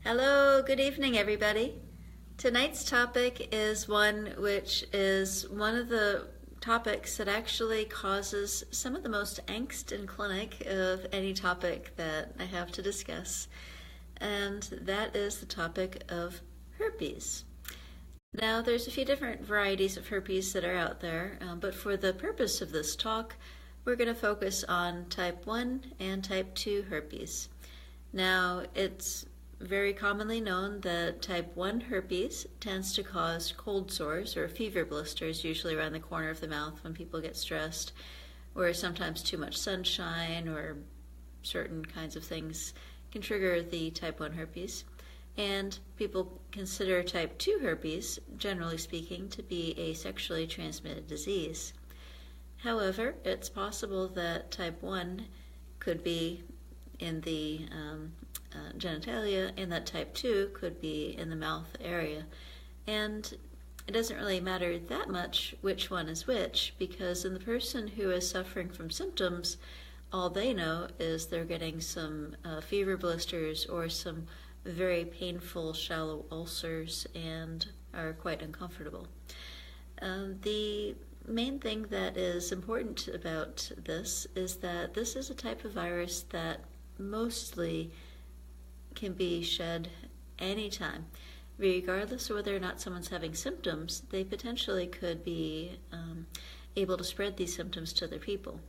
Hello, good evening, everybody. Tonight's topic is one which is one of the topics that actually causes some of the most angst in clinic of any topic that I have to discuss, and that is the topic of herpes. Now, there's a few different varieties of herpes that are out there, but for the purpose of this talk, we're going to focus on type 1 and type 2 herpes. Now, it's very commonly known that type 1 herpes tends to cause cold sores or fever blisters, usually around the corner of the mouth when people get stressed, or sometimes too much sunshine or certain kinds of things can trigger the type 1 herpes. And people consider type 2 herpes, generally speaking, to be a sexually transmitted disease. However, it's possible that type 1 could be in the genitalia, and that type 2 could be in the mouth area. And it doesn't really matter that much which one is which, because in the person who is suffering from symptoms, all they know is they're getting some fever blisters or some very painful shallow ulcers and are quite uncomfortable. The main thing that is important about this is that this is a type of virus that mostly can be shed anytime. Regardless of whether or not someone's having symptoms, they potentially could be able to spread these symptoms to other people.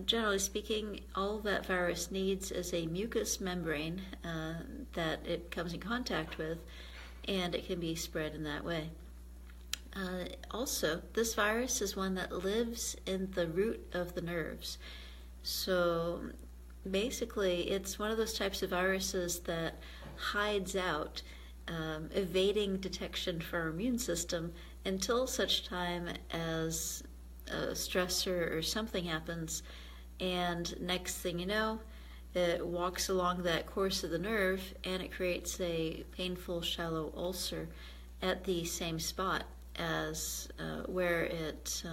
Generally speaking, all that virus needs is a mucous membrane that it comes in contact with, and it can be spread in that way. Also, this virus is one that lives in the root of the nerves. So basically, it's one of those types of viruses that hides out, evading detection for our immune system until such time as a stressor or something happens, and next thing you know, it walks along that course of the nerve and it creates a painful shallow ulcer at the same spot as where it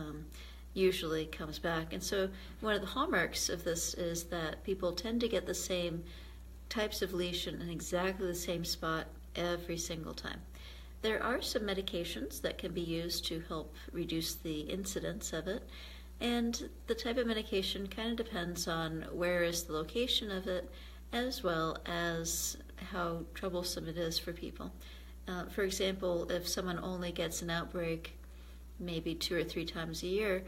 usually comes back. And so one of the hallmarks of this is that people tend to get the same types of lesion in exactly the same spot every single time. There are some medications that can be used to help reduce the incidence of it, and the type of medication kind of depends on where is the location of it, as well as how troublesome it is for people. For example, if someone only gets an outbreak maybe 2 or 3 times a year,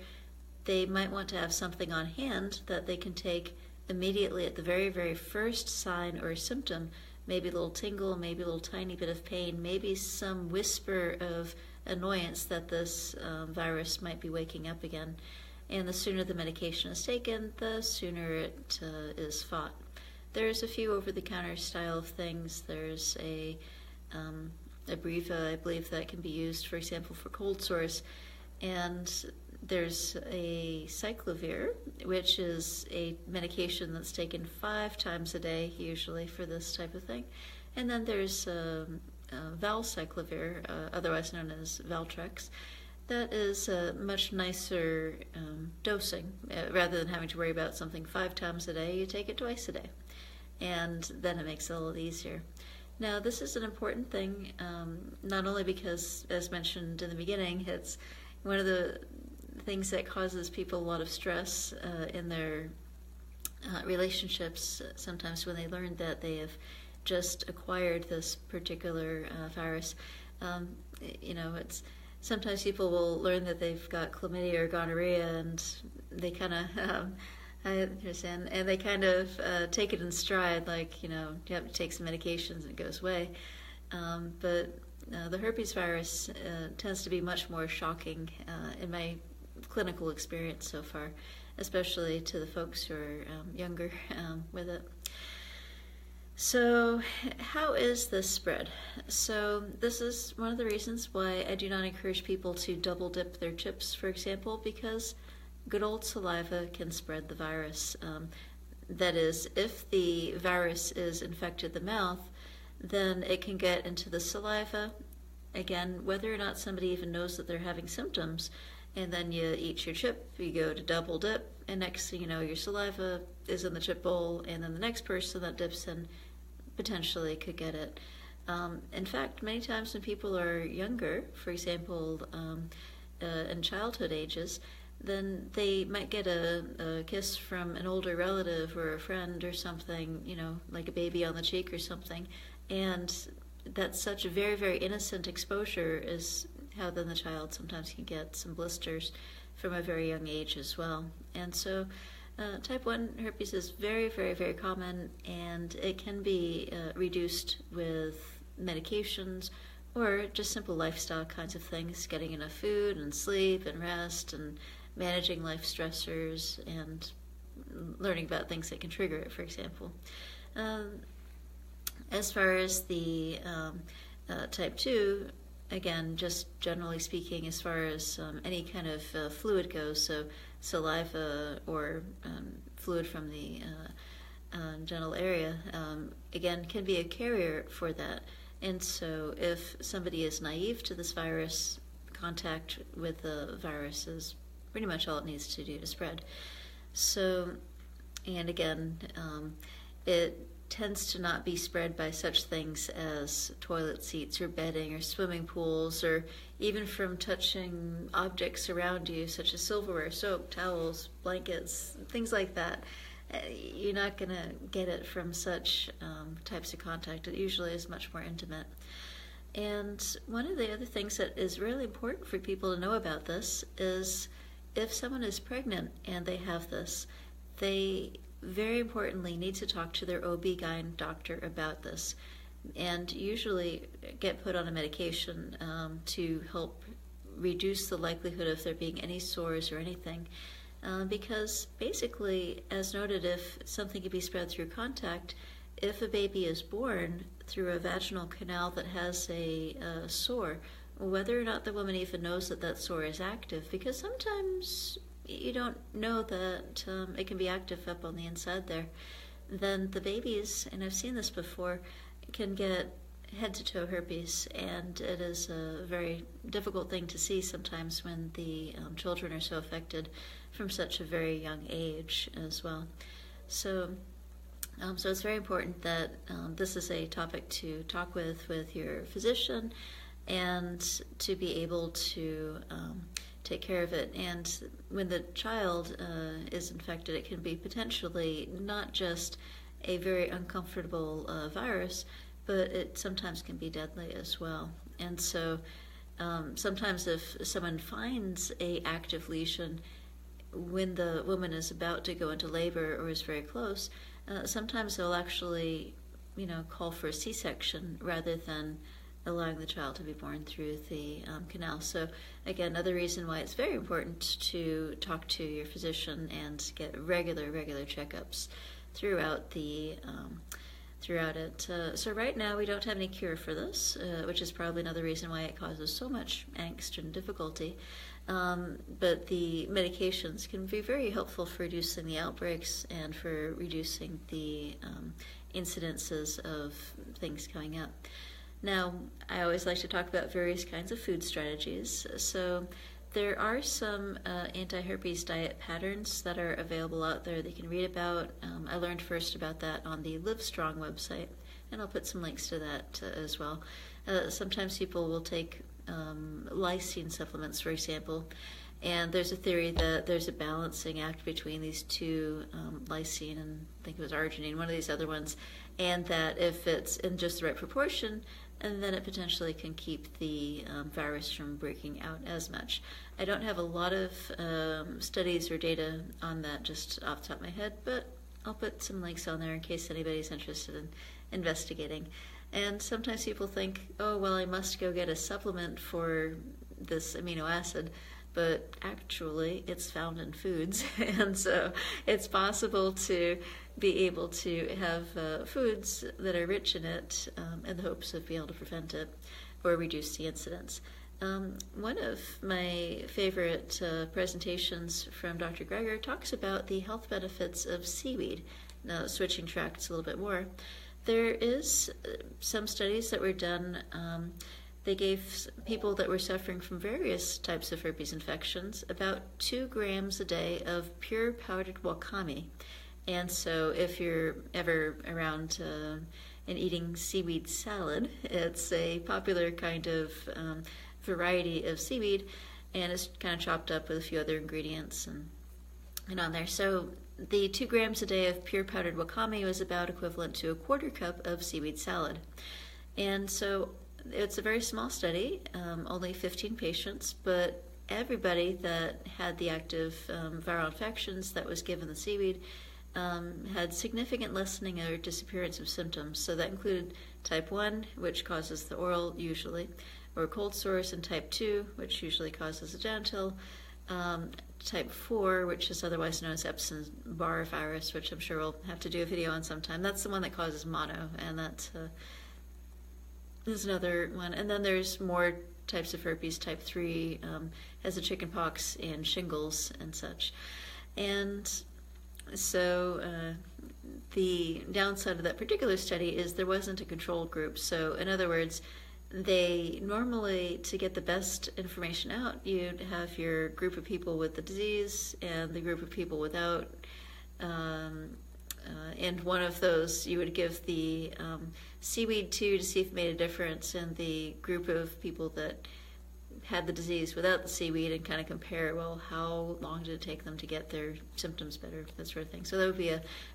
they might want to have something on hand that they can take immediately at the very, very first sign or symptom, maybe a little tingle, maybe a little tiny bit of pain, maybe some whisper of annoyance that this virus might be waking up again. And the sooner the medication is taken, the sooner it is fought. There's a few over-the-counter style of things. There's a Breva, I believe, that can be used, for example, for cold sores. And there's a cyclovir, which is a medication that's taken 5 times a day, usually, for this type of thing. And then there's valcyclovir, otherwise known as Valtrex. That is a much nicer dosing. Rather than having to worry about something 5 times a day, you take it twice a day. And then it makes it a little easier. Now, this is an important thing, not only because, as mentioned in the beginning, it's one of the things that causes people a lot of stress in their relationships, sometimes when they learn that they have just acquired this particular virus. It's sometimes people will learn that they've got chlamydia or gonorrhea, and they kind of I understand, and they kind of take it in stride, like, you have to take some medications and it goes away. But the herpes virus tends to be much more shocking in my clinical experience so far, especially to the folks who are younger with it. So how is this spread? So this is one of the reasons why I do not encourage people to double dip their chips, for example, because good old saliva can spread the virus. That is, if the virus is infected the mouth, then it can get into the saliva. Again, whether or not somebody even knows that they're having symptoms, and then you eat your chip, you go to double dip, and next thing you know, your saliva is in the chip bowl, and then the next person that dips in potentially could get it. In fact, many times when people are younger, for example, in childhood ages, then they might get a kiss from an older relative or a friend or something, like a baby on the cheek or something. And that's such a very, very innocent exposure is how then the child sometimes can get some blisters from a very young age as well. And so type 1 herpes is very, very, very common, and it can be reduced with medications or just simple lifestyle kinds of things, getting enough food and sleep and rest and managing life stressors and learning about things that can trigger it, for example. As far as the type 2, again, just generally speaking, as far as any kind of fluid goes, so saliva or fluid from the genital area, again, can be a carrier for that. And so if somebody is naive to this virus, contact with the virus is pretty much all it needs to do to spread. So, and again, it tends to not be spread by such things as toilet seats or bedding or swimming pools, or even from touching objects around you such as silverware, soap, towels, blankets, things like that. You're not going to get it from such types of contact. It usually is much more intimate. And one of the other things that is really important for people to know about this is if someone is pregnant and they have this, they very importantly need to talk to their OB-GYN doctor about this, and usually get put on a medication to help reduce the likelihood of there being any sores or anything. Because basically, as noted, if something can be spread through contact, if a baby is born through a vaginal canal that has a sore, whether or not the woman even knows that that sore is active, because sometimes you don't know that it can be active up on the inside there, then the babies, and I've seen this before, can get head-to-toe herpes, and it is a very difficult thing to see sometimes when the children are so affected from such a very young age as well. So it's very important that this is a topic to talk with your physician and to be able to take care of it. And when the child is infected, it can be potentially not just a very uncomfortable virus, but it sometimes can be deadly as well. And so sometimes if someone finds a active lesion when the woman is about to go into labor or is very close, sometimes they'll actually, call for a C-section rather than allowing the child to be born through the canal. So again, another reason why it's very important to talk to your physician and get regular checkups throughout it. So right now we don't have any cure for this, which is probably another reason why it causes so much angst and difficulty. But the medications can be very helpful for reducing the outbreaks and for reducing the incidences of things coming up. Now, I always like to talk about various kinds of food strategies. So there are some anti-herpes diet patterns that are available out there that you can read about. I learned first about that on the Livestrong website, and I'll put some links to that as well. Sometimes people will take lysine supplements, for example, and there's a theory that there's a balancing act between these two, lysine and I think it was arginine, one of these other ones, and that if it's in just the right proportion, and then it potentially can keep the virus from breaking out as much. I don't have a lot of studies or data on that just off the top of my head, but I'll put some links on there in case anybody's interested in investigating. And sometimes people think, oh, well, I must go get a supplement for this amino acid, but actually it's found in foods. And so it's possible to be able to have foods that are rich in it in the hopes of being able to prevent it or reduce the incidence. One of my favorite presentations from Dr. Greger talks about the health benefits of seaweed. Now, switching tracks a little bit more, there is some studies that were done. They gave people that were suffering from various types of herpes infections about 2 grams a day of pure powdered wakame. And so if you're ever around and eating seaweed salad. It's a popular kind of variety of seaweed, and it's kind of chopped up with a few other ingredients and on there. So the 2 grams a day of pure powdered wakame was about equivalent to a 1/4 cup of seaweed salad. And so it's a very small study, only 15 patients, but everybody that had the active viral infections that was given the seaweed had significant lessening or disappearance of symptoms. So that included type 1, which causes the oral usually, or cold sores, and type 2, which usually causes the genital, type 4, which is otherwise known as Epstein-Barr virus, which I'm sure we'll have to do a video on sometime. That's the one that causes mono, and that is another one. And then there's more types of herpes. Type 3 has the chickenpox and shingles and such. And so the downside of that particular study is there wasn't a control group. So in other words, they normally, to get the best information out, you'd have your group of people with the disease and the group of people without, and one of those you would give the seaweed to see if it made a difference, and the group of people that had the disease without the seaweed, and kind of compare, well, how long did it take them to get their symptoms better, that sort of thing. So that would be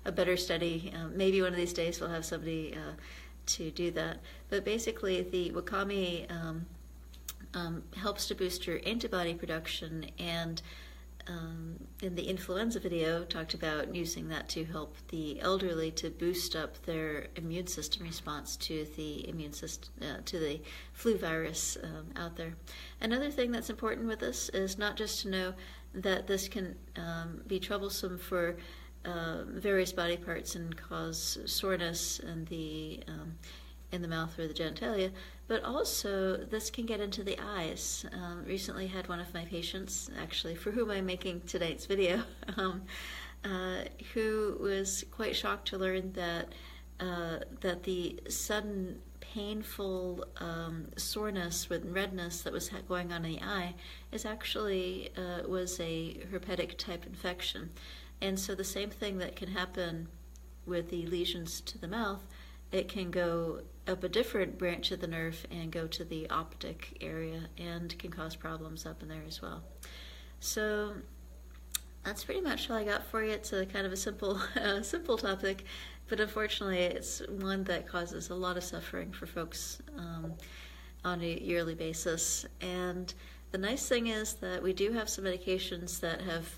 a better study. Maybe one of these days we'll have somebody to do that. But basically the wakame helps to boost your antibody production, and in the influenza video talked about using that to help the elderly to boost up their immune system response to the to the flu virus out there. Another thing that's important with this is not just to know that this can be troublesome for various body parts and cause soreness in the mouth or the genitalia, but also this can get into the eyes. Recently had one of my patients, actually, for whom I'm making tonight's video, who was quite shocked to learn that that the sudden painful soreness with redness that was going on in the eye is actually was a herpetic type infection. And so the same thing that can happen with the lesions to the mouth, it can go up a different branch of the nerve and go to the optic area and can cause problems up in there as well. So that's pretty much all I got for you. It's a kind of a simple topic, but unfortunately it's one that causes a lot of suffering for folks on a yearly basis. And the nice thing is that we do have some medications that have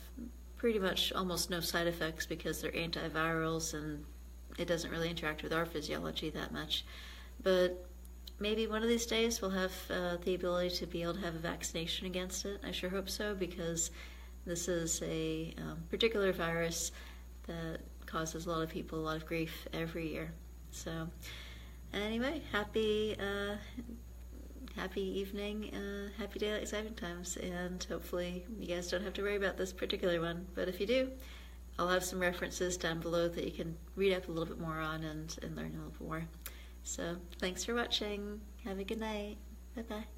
pretty much almost no side effects because they're antivirals and it doesn't really interact with our physiology that much. But maybe one of these days we'll have the ability to be able to have a vaccination against it. I sure hope so, because this is a particular virus that causes a lot of people a lot of grief every year. So anyway, happy evening, happy daylight saving times, and hopefully you guys don't have to worry about this particular one. But if you do, I'll have some references down below that you can read up a little bit more on and learn a little bit more. So thanks for watching. Have a good night. Bye-bye.